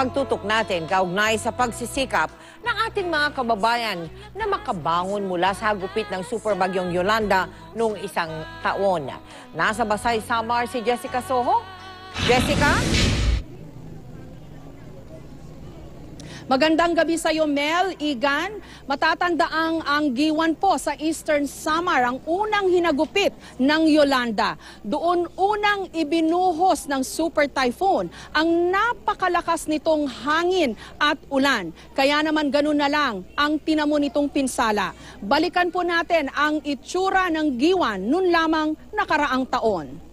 pagtutok natin kaugnay sa pagsisikap ng ating mga kababayan na makabangon mula sa hagupit ng superbagyong Yolanda noong isang taon. Nasa Basay, Samar si Jessica Soho. Jessica? Magandang gabi sa iyo, Mel, Igan. Matatandaang ang Giwan po sa Eastern Samar ang unang hinagupit ng Yolanda. Doon unang ibinuhos ng super typhoon ang napakalakas nitong hangin at ulan. Kaya naman ganun na lang ang tinamo nitong pinsala. Balikan po natin ang itsura ng Giwan noon lamang nakaraang taon.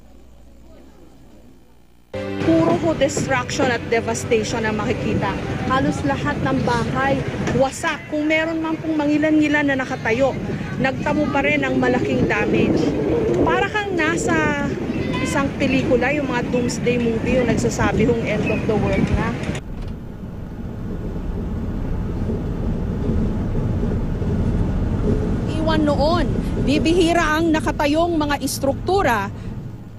Puro ho destruction at devastation ang makikita. Halos lahat ng bahay wasak. Kung meron man pong mangilan-ngilan na nakatayo, nagtamo pa rin ang malaking damage. Para kang nasa isang pelikula, yung mga doomsday movie, yung nagsasabi yung end of the world na. Iwan noon, bibihira ang nakatayong mga istruktura,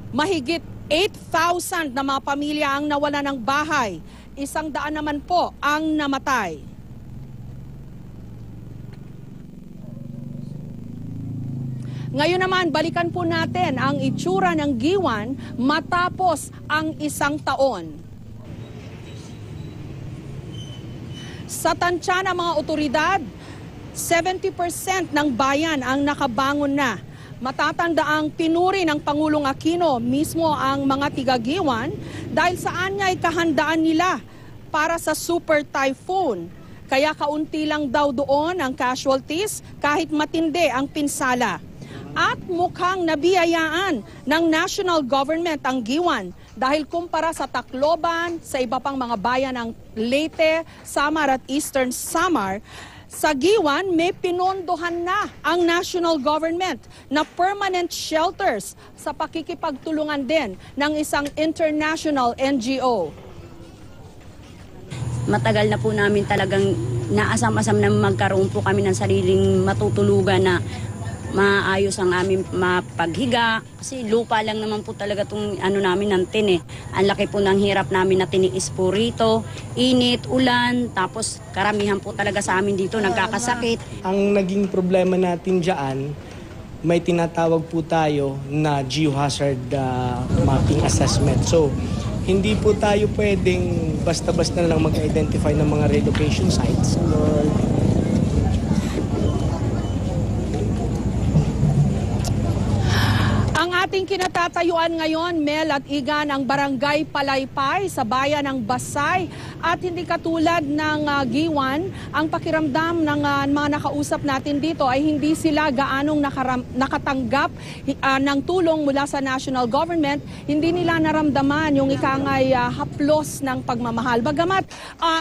mahigit 8,000 na mga pamilya ang nawala ng bahay. 100 naman po ang namatay. Ngayon naman, balikan po natin ang itsura ng Giwan matapos ang isang taon. Sa tansya ng mga otoridad, 70% ng bayan ang nakabangon na. Matatandaang pinuri ng Pangulong Aquino mismo ang mga tiga-Giwan dahil saan niya ay kahandaan nila para sa super typhoon. Kaya kaunti lang daw doon ang casualties kahit matindi ang pinsala. At mukhang nabiyayaan ng national government ang Giwan dahil kumpara sa Tacloban, sa iba pang mga bayan ng Leyte, Samar at Eastern Samar, sa Giwan, may pinondohan na ang national government na permanent shelters sa pakikipagtulungan din ng isang international NGO. Matagal na po namin talagang naasam-asam na magkaroon po kami ng sariling matutulugan na maayos ang aming mapaghiga. Kasi lupa lang naman po talaga itong namin ng tin eh. Ang laki po ng hirap namin na tiniis po rito. Init, ulan, tapos karamihan po talaga sa amin dito nagkakasakit. Ang naging problema natin dyan, may tinatawag po tayo na geohazard mapping assessment. So, hindi po tayo pwedeng basta-basta lang mag-identify ng mga relocation sites. Ang ating kinatatayuan ngayon, Mel at Igan, ang Barangay Palaypay sa bayan ng Basay. At hindi katulad ng Giwan, ang pakiramdam ng mga nakausap natin dito ay hindi sila gaanong nakatanggap ng tulong mula sa national government. Hindi nila naramdaman yung ikangay haplos ng pagmamahal. Bagamat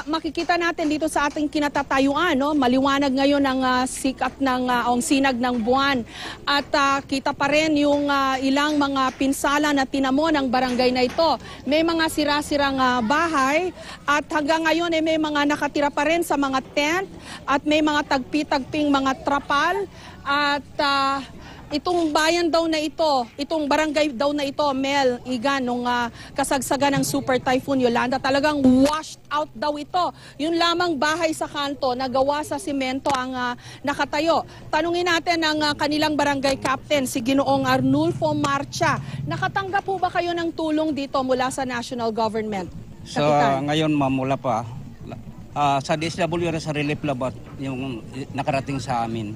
makikita natin dito sa ating kinatatayuan, no? Maliwanag ngayon ang sikat ng sinag ng buwan. At kita pa rin yung ilang mga pinsala na tinamo ng barangay na ito. May mga sira-sirang bahay at hanggang ngayon may mga nakatira pa rin sa mga tent at may mga tagpi-tagping mga trapal. At itong bayan daw na ito, itong barangay daw na ito, Mel, Igan, nung kasagsagan ng Super Typhoon Yolanda, talagang washed out daw ito. Yun lamang bahay sa kanto na gawa sa simento ang nakatayo. Tanungin natin ang kanilang barangay captain, si Ginoong Arnulfo Marcha. Nakatanggap po ba kayo ng tulong dito mula sa national government? So ngayon ma'am, mula pa sa DSWD sa relief labat yung nakarating sa amin.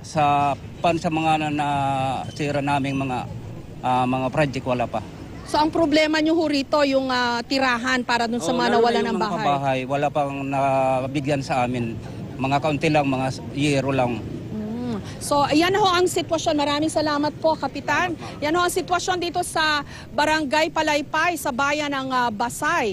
Sa mga nasira naming mga project wala pa. So ang problema nyo ho rito yung tirahan para dun sa mga nawala ng bahay? Wala pang nabigyan sa amin. Mga kaunti lang, mga yero lang. So, yan ho ang sitwasyon. Maraming salamat po, Kapitan. Yan ho ang sitwasyon dito sa Barangay Palaypay sa bayan ng Basay.